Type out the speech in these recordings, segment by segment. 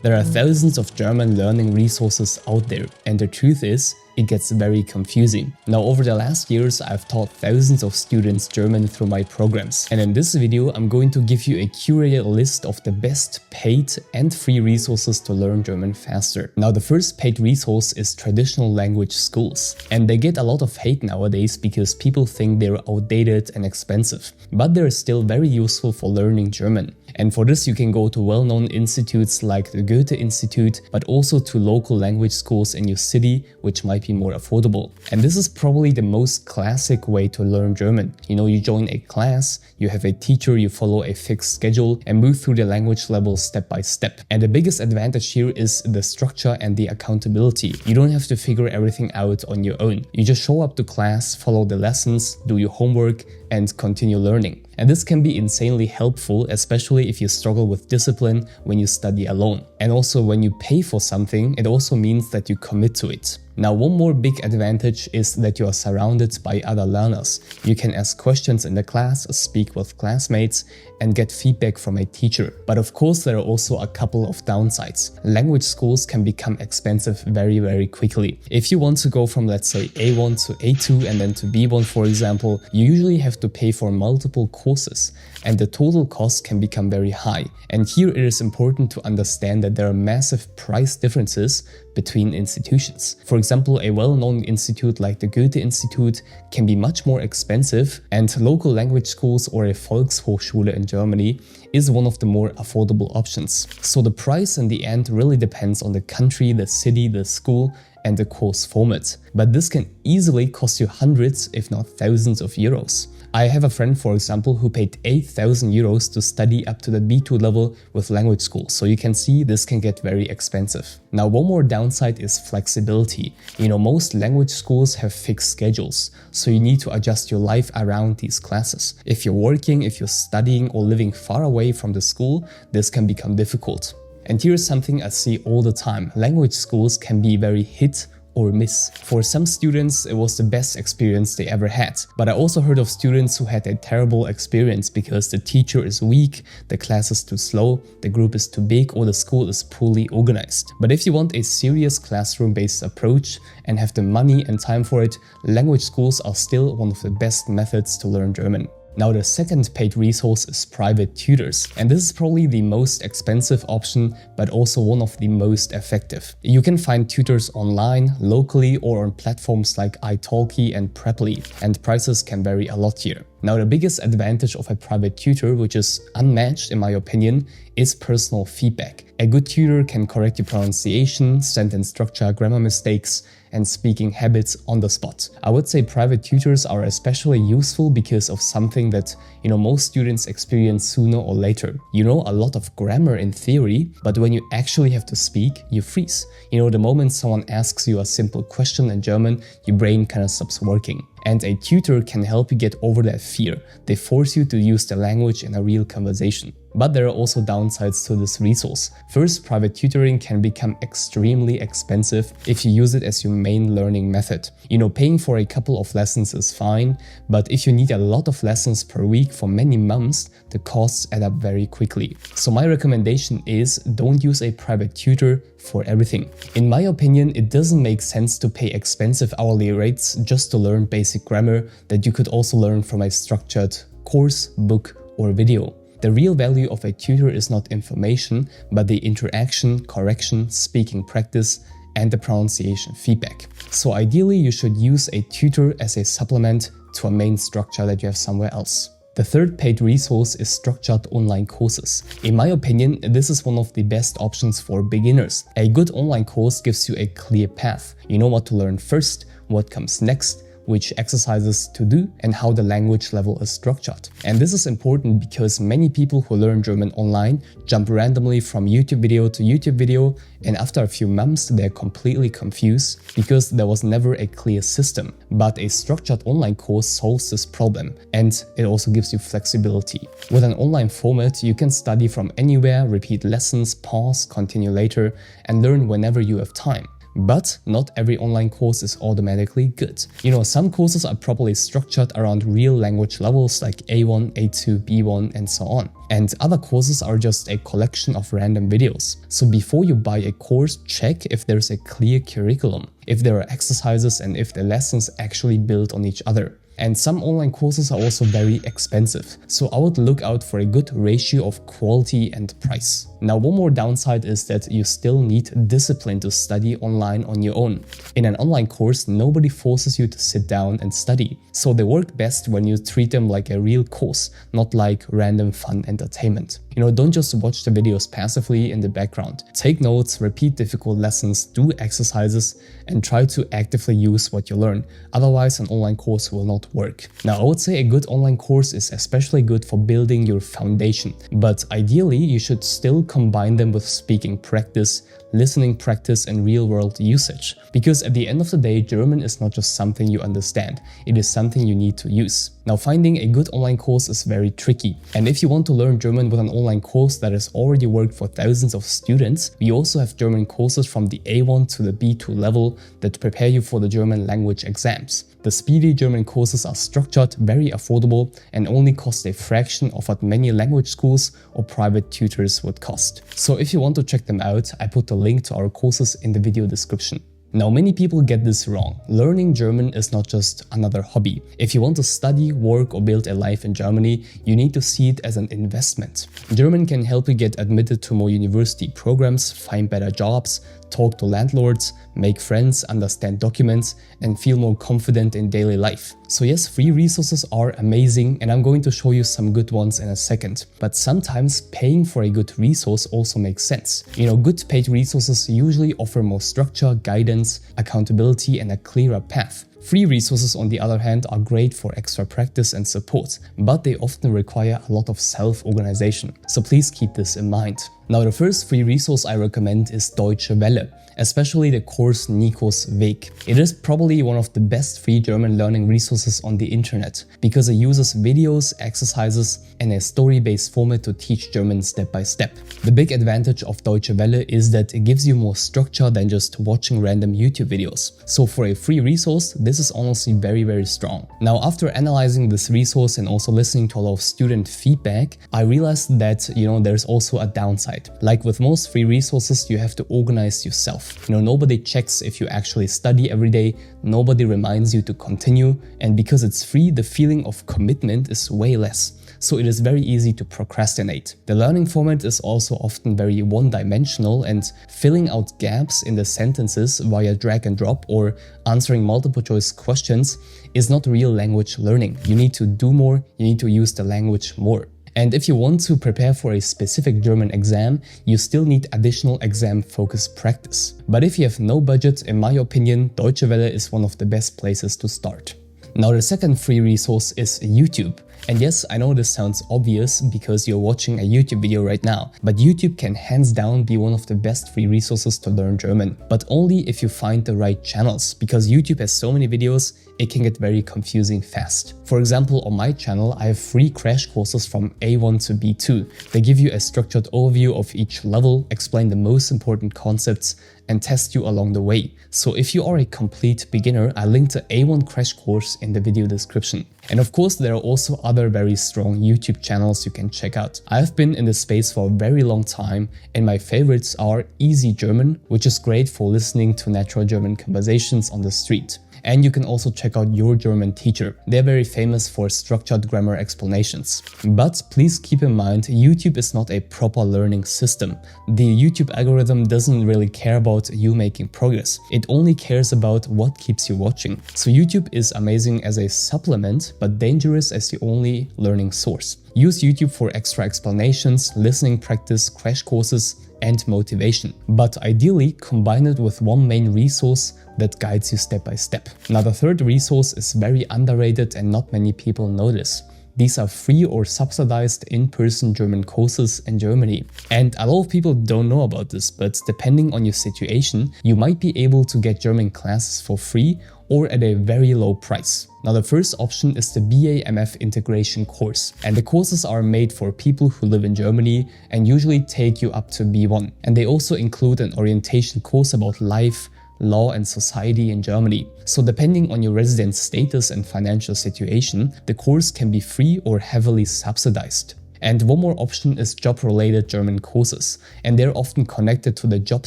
There are thousands of German learning resources out there, and the truth is, it gets very confusing. Now, over the last years, I've taught thousands of students German through my programs. And in this video, I'm going to give you a curated list of the best paid and free resources to learn German faster. Now, the first paid resource is traditional language schools. And they get a lot of hate nowadays because people think they're outdated and expensive. But they're still very useful for learning German. And for this, you can go to well-known institutes like the Goethe Institute, but also to local language schools in your city, which might be more affordable. And this is probably the most classic way to learn German. You join a class, you have a teacher, you follow a fixed schedule and move through the language levels step by step. And the biggest advantage here is the structure and the accountability. You don't have to figure everything out on your own. You just show up to class, follow the lessons, do your homework, and continue learning. And this can be insanely helpful, especially if you struggle with discipline when you study alone. And also when you pay for something, it also means that you commit to it. Now, one more big advantage is that you are surrounded by other learners. You can ask questions in the class, speak with classmates, and get feedback from a teacher. But of course, there are also a couple of downsides. Language schools can become expensive very, very quickly. If you want to go from, let's say, A1 to A2 and then to B1, for example, you usually have to pay for multiple courses, and the total cost can become very high. And here it is important to understand that there are massive price differences between institutions. For example, a well-known institute like the Goethe Institute can be much more expensive, and local language schools or a Volkshochschule in Germany is one of the more affordable options. So the price in the end really depends on the country, the city, the school, and the course format. But this can easily cost you hundreds, if not thousands of euros. I have a friend, for example, who paid 8,000 euros to study up to the B2 level with language school. So you can see this can get very expensive. Now, one more downside is flexibility. Most language schools have fixed schedules, so you need to adjust your life around these classes. If you're working, if you're studying or living far away from the school, this can become difficult. And here's something I see all the time. Language schools can be very hit or miss. For some students, it was the best experience they ever had. But I also heard of students who had a terrible experience because the teacher is weak, the class is too slow, the group is too big, or the school is poorly organized. But if you want a serious classroom-based approach and have the money and time for it, language schools are still one of the best methods to learn German. Now, the second paid resource is private tutors, and this is probably the most expensive option, but also one of the most effective. You can find tutors online, locally, or on platforms like italki and Preply, and prices can vary a lot here. Now, the biggest advantage of a private tutor, which is unmatched in my opinion, is personal feedback. A good tutor can correct your pronunciation, sentence structure, grammar mistakes, and speaking habits on the spot. I would say private tutors are especially useful because of something that, most students experience sooner or later. You know a lot of grammar in theory, but when you actually have to speak, you freeze. The moment someone asks you a simple question in German, your brain kind of stops working. And a tutor can help you get over that fear. They force you to use the language in a real conversation. But there are also downsides to this resource. First, private tutoring can become extremely expensive if you use it as your main learning method. Paying for a couple of lessons is fine, but if you need a lot of lessons per week for many months, the costs add up very quickly. So my recommendation is don't use a private tutor for everything. In my opinion, it doesn't make sense to pay expensive hourly rates just to learn basic grammar that you could also learn from a structured course, book, or video. The real value of a tutor is not information, but the interaction, correction, speaking practice, and the pronunciation feedback. So ideally, you should use a tutor as a supplement to a main structure that you have somewhere else. The third paid resource is structured online courses. In my opinion, this is one of the best options for beginners. A good online course gives you a clear path. You know what to learn first, what comes next, which exercises to do, and how the language level is structured. And this is important because many people who learn German online jump randomly from YouTube video to YouTube video, and after a few months they're completely confused because there was never a clear system. But a structured online course solves this problem, and it also gives you flexibility. With an online format, you can study from anywhere, repeat lessons, pause, continue later, and learn whenever you have time. But not every online course is automatically good. You know, some courses are properly structured around real language levels like A1, A2, B1 and so on. And other courses are just a collection of random videos. So before you buy a course, check if there's a clear curriculum, if there are exercises and if the lessons actually build on each other. And some online courses are also very expensive, so I would look out for a good ratio of quality and price. Now, one more downside is that you still need discipline to study online on your own. In an online course, nobody forces you to sit down and study, so they work best when you treat them like a real course, not like random fun entertainment. You know, don't just watch the videos passively in the background. Take notes, repeat difficult lessons, do exercises, and try to actively use what you learn. Otherwise, an online course will not work. Now, I would say a good online course is especially good for building your foundation, but ideally, you should still combine them with speaking practice, listening practice, and real-world usage. Because at the end of the day, German is not just something you understand, it is something you need to use. Now, finding a good online course is very tricky. And if you want to learn German with an online course that has already worked for thousands of students, we also have German courses from the A1 to the B2 level that prepare you for the German language exams. The speedy German courses are structured, very affordable, and only cost a fraction of what many language schools or private tutors would cost. So if you want to check them out, I put the link to our courses in the video description. Now, many people get this wrong. Learning German is not just another hobby. If you want to study, work, or build a life in Germany, you need to see it as an investment. German can help you get admitted to more university programs, find better jobs, talk to landlords, make friends, understand documents, and feel more confident in daily life. So yes, free resources are amazing, and I'm going to show you some good ones in a second. But sometimes paying for a good resource also makes sense. You know, good paid resources usually offer more structure, guidance, accountability, and a clearer path. Free resources, on the other hand, are great for extra practice and support, but they often require a lot of self-organization. So please keep this in mind. Now, the first free resource I recommend is Deutsche Welle, especially the course Nico's Weg. It is probably one of the best free German learning resources on the internet because it uses videos, exercises, and a story-based format to teach German step by step. The big advantage of Deutsche Welle is that it gives you more structure than just watching random YouTube videos. So for a free resource, this is honestly very strong. Now, after analyzing this resource and also listening to a lot of student feedback, I realized that, there's also a downside. Like with most free resources, you have to organize yourself. Nobody checks if you actually study every day, nobody reminds you to continue, and because it's free, the feeling of commitment is way less. So it is very easy to procrastinate. The learning format is also often very one-dimensional, and filling out gaps in the sentences via drag and drop or answering multiple choice questions is not real language learning. You need to do more, you need to use the language more. And if you want to prepare for a specific German exam, you still need additional exam-focused practice. But if you have no budget, in my opinion, Deutsche Welle is one of the best places to start. Now, the second free resource is YouTube. And yes, I know this sounds obvious because you're watching a YouTube video right now, but YouTube can hands down be one of the best free resources to learn German, but only if you find the right channels, because YouTube has so many videos, it can get very confusing fast. For example, on my channel, I have free crash courses from A1 to B2. They give you a structured overview of each level, explain the most important concepts, and test you along the way. So if you are a complete beginner, I linked the A1 crash course in the video description. And of course, there are also other very strong YouTube channels you can check out. I've been in this space for a very long time, and my favorites are Easy German, which is great for listening to natural German conversations on the street. And you can also check out Your German Teacher. They're very famous for structured grammar explanations. But please keep in mind, YouTube is not a proper learning system. The YouTube algorithm doesn't really care about you making progress. It only cares about what keeps you watching. So YouTube is amazing as a supplement, but dangerous as the only learning source. Use YouTube for extra explanations, listening practice, crash courses, and motivation. But ideally, combine it with one main resource that guides you step by step. Now, the third resource is very underrated and not many people notice. These are free or subsidized in-person German courses in Germany. And a lot of people don't know about this, but depending on your situation, you might be able to get German classes for free or at a very low price. Now, the first option is the BA-MF integration course. And the courses are made for people who live in Germany and usually take you up to B1. And they also include an orientation course about life, law and society in Germany. So depending on your residence status and financial situation, the course can be free or heavily subsidized. And one more option is job-related German courses, and they're often connected to the job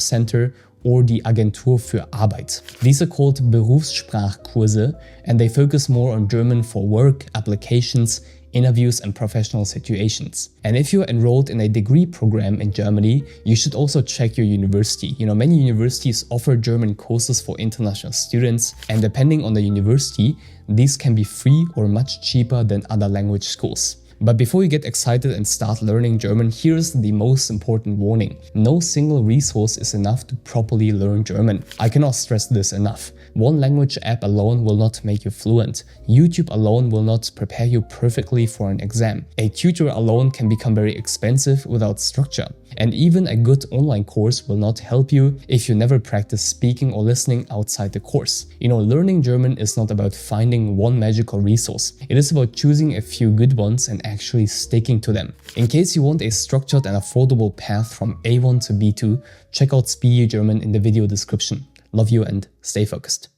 center or the Agentur für Arbeit. These are called Berufssprachkurse, and they focus more on German for work, applications, interviews and professional situations. And if you're enrolled in a degree program in Germany, you should also check your university. Many universities offer German courses for international students, and depending on the university, these can be free or much cheaper than other language schools. But before you get excited and start learning German, here's the most important warning. No single resource is enough to properly learn German. I cannot stress this enough. One language app alone will not make you fluent. YouTube alone will not prepare you perfectly for an exam. A tutor alone can become very expensive without structure. And even a good online course will not help you if you never practice speaking or listening outside the course. Learning German is not about finding one magical resource. It is about choosing a few good ones and actually sticking to them. In case you want a structured and affordable path from A1 to B2, check out Speedy German in the video description. Love you and stay focused.